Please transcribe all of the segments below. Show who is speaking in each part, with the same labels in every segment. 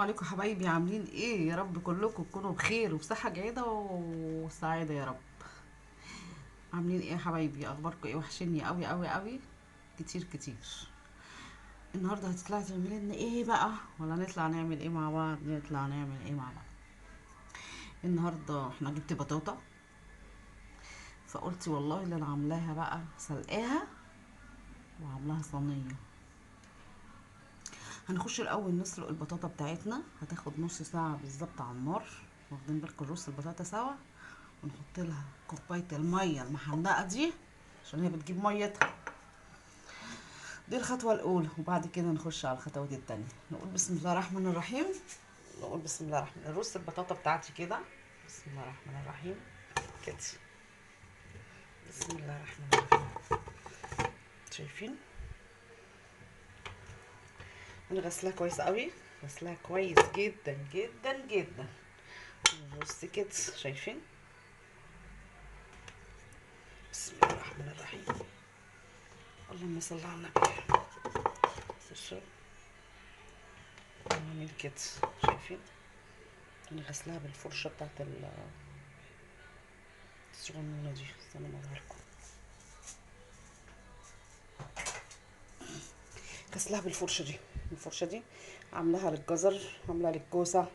Speaker 1: عليكم حبايبي، عاملين ايه؟ يا رب كلكم تكونوا بخير وبصحة جيدة وسعادة يا رب. عاملين ايه يا حبايبي؟ اخباركم ايه؟ وحشني قوي قوي قوي، كتير كتير. النهارده هتطلعي تعملي لنا ايه بقى؟ ولا نطلع نعمل ايه مع بعض؟ نطلع نعمل ايه مع بعض؟ النهارده احنا جبت بطاطا، فقلت والله اللي انا عاملاها بقى سلقاها وعاملاها صينيه. هنخش الاول نسلق البطاطا بتاعتنا، هتاخد نص ساعه بالظبط على النار. واخدين بالكم نرص البطاطا سوا ونحط لها كوبايه الميه المحمره دي عشان هي بتجيب ميتها. دي الخطوه الاولى، وبعد كده نخش على الخطوات التانية. نقول بسم الله الرحمن الرحيم. نقول بسم الله الرحمن، نرص البطاطا بتاعتي كده. بسم الله الرحمن الرحيم كده. بسم الله الرحمن الرحيم. شايفين؟ انا غسلاها كويس قوي، غسلاها كويس جدا جدا جدا. بص كده، شايفين؟ بسم الله الرحمن الرحيم. اللهم صل على النبي. بصوا نعمل كده، شايفين؟ انا غسلاها بالفرشه بتاعت الصغنونه دي. استنى اوريها لكم. غسلاها بالفرشه دي. الفرشه دي عاملاها للجزر، عاملاها للكوسه،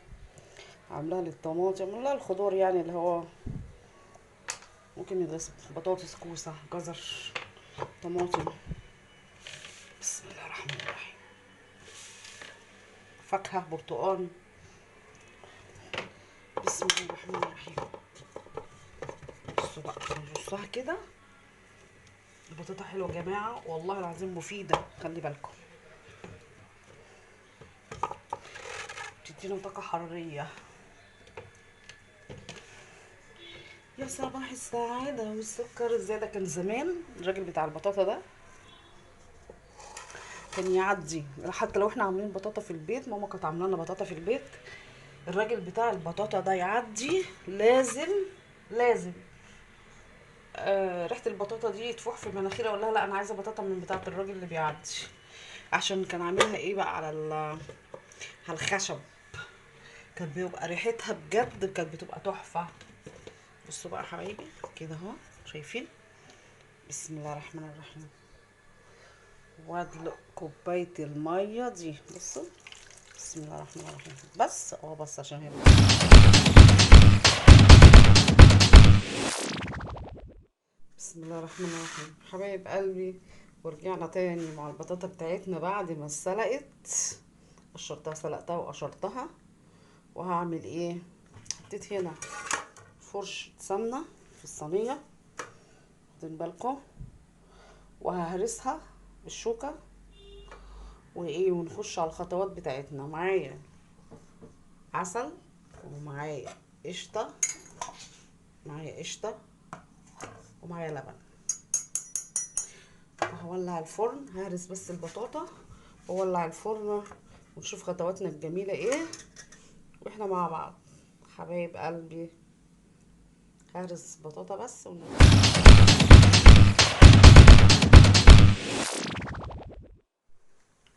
Speaker 1: عاملاها للطماطم، عاملاها الخضار يعني اللي هو ممكن يتغسل بطاطس، كوسه، جزر، طماطم. بسم الله الرحمن الرحيم. فاكهه، برتقال. بسم الله الرحمن الرحيم. بصوا بقى، نرصها كده. البطاطا حلوه يا جماعه، والله العظيم مفيده، خلي بالكم. بتدينا طاقه حراريه. يا صباح السعادة والسكر الزيادة. كان زمان الراجل بتاع البطاطا ده كان يعدي، حتى لو احنا عاملين بطاطا في البيت، ماما كانت عامله لنا بطاطا في البيت، الراجل بتاع البطاطا ده يعدي لازم لازم ريحة البطاطا دي تفوح في مناخيري، اقول لها لا انا عايزة بطاطا من بتاعة الراجل اللي بيعدي. عشان كان عاملها ايه بقى على على الخشب. كانت بيبقى ريحتها بجد، كانت بتبقى تحفة. بصوا بقى يا حبايبي كده اهو، شايفين؟ بسم الله الرحمن الرحيم. وادلق كوبايه الميه دي. بصوا، بسم الله الرحمن الرحيم. بس عشان هي بسم الله الرحمن الرحيم حبايب قلبي. ورجعنا تاني مع البطاطا بتاعتنا بعد ما اتسلقت. قشرتها، سلقتها وقشرتها. وهعمل ايه؟ حطيت هنا فرشة سمنة في الصينية، واخدين بالكم، وههرسها بالشوكة. وايه، ونخش على الخطوات بتاعتنا. معايا عسل، ومعايا قشطة، معايا قشطة، ومعايا لبن. وهولع الفرن، ههرس بس البطاطا واولع الفرن ونشوف خطواتنا الجميلة ايه واحنا مع بعض. حبايب قلبي، هرس بطاطا بس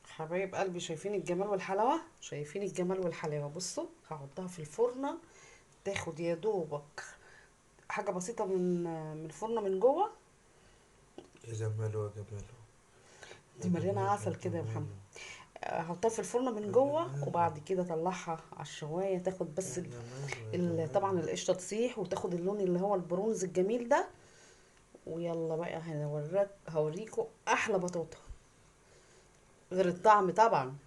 Speaker 1: حبايب قلبي، شايفين الجمال والحلاوة؟ شايفين الجمال والحلاوة؟ بصوا، هحطها في الفرن تاخد يا دوبك حاجة بسيطة من الفرن من جوه.
Speaker 2: يا جماله يا جماله. يا
Speaker 1: دي مليانة
Speaker 2: جماله يا
Speaker 1: عسل كده يا محمد.
Speaker 2: جماله.
Speaker 1: احطها في الفرن من
Speaker 2: يا
Speaker 1: جوه،
Speaker 2: جماله.
Speaker 1: وبعد كده اطلعها على الشوايه تاخد
Speaker 2: يا
Speaker 1: بس
Speaker 2: جماله يا جماله.
Speaker 1: طبعا القشطه تسيح وتاخد اللون اللي هو البرونز الجميل ده. ويلا بقى هوريكم احلى بطاطا، غير الطعم طبعا.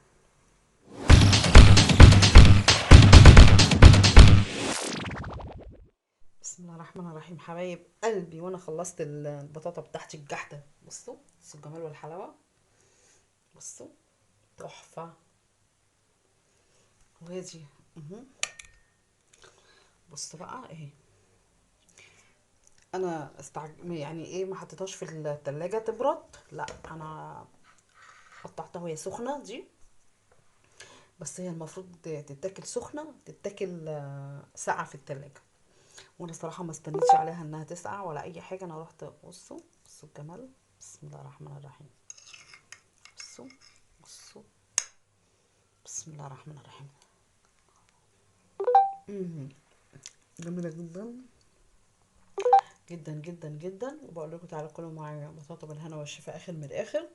Speaker 1: بسم الله الرحمن الرحيم حبايب قلبي، وانا خلصت البطاطا بتاعتي الجحده. بصوا الجمال والحلاوه. بصوا، تحفه. وهذه اهو. بصوا بقى اهي. انا يعني ايه، ما حطيتهاش في التلاجة تبرد، لا انا قطعتها وهي سخنه دي. بس هي المفروض تتاكل سخنه، تتاكل ساقعه في التلاجة. وانا صراحه ما استنيتش عليها انها تسقع ولا اي حاجه، انا رحت. بصوا الجمال. بسم الله الرحمن الرحيم. بصوا بصوا. بسم الله الرحمن الرحيم. مم. جميلة جدا جدا جدا جدا. وبقول لكم تعالوا كلوا معايا بطاطا بالهنا والشفا اخر من الاخر.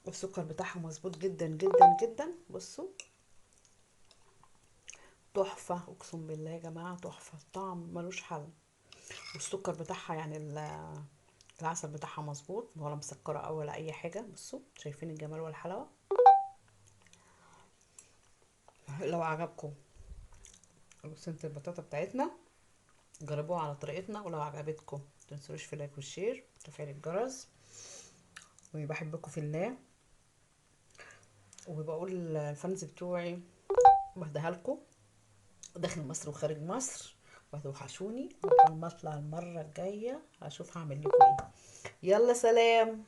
Speaker 1: والسكر بتاعها مظبوط جدا جدا جدا. بصوا تحفة، اقسم بالله يا جماعة تحفة، طعم ملوش حل. والسكر بتاعها يعني العسل بتاعها مظبوط، ولا مسكرة او ولا اي حاجة. بصوا شايفين الجمال والحلاوة. لو عجبكم صينية البطاطا بتاعتنا جربوها على طريقتنا، ولو عجبتكم متنسوش في لايك والشير وتفعيل الجرس. وبحبكم في الله. وبقول الفانز بتوعي بهديها لكم داخل مصر وخارج مصر، وهتوحشوني. وقبل ما اطلع المرة الجاية هشوف هعمل لكم ايه. يلا سلام.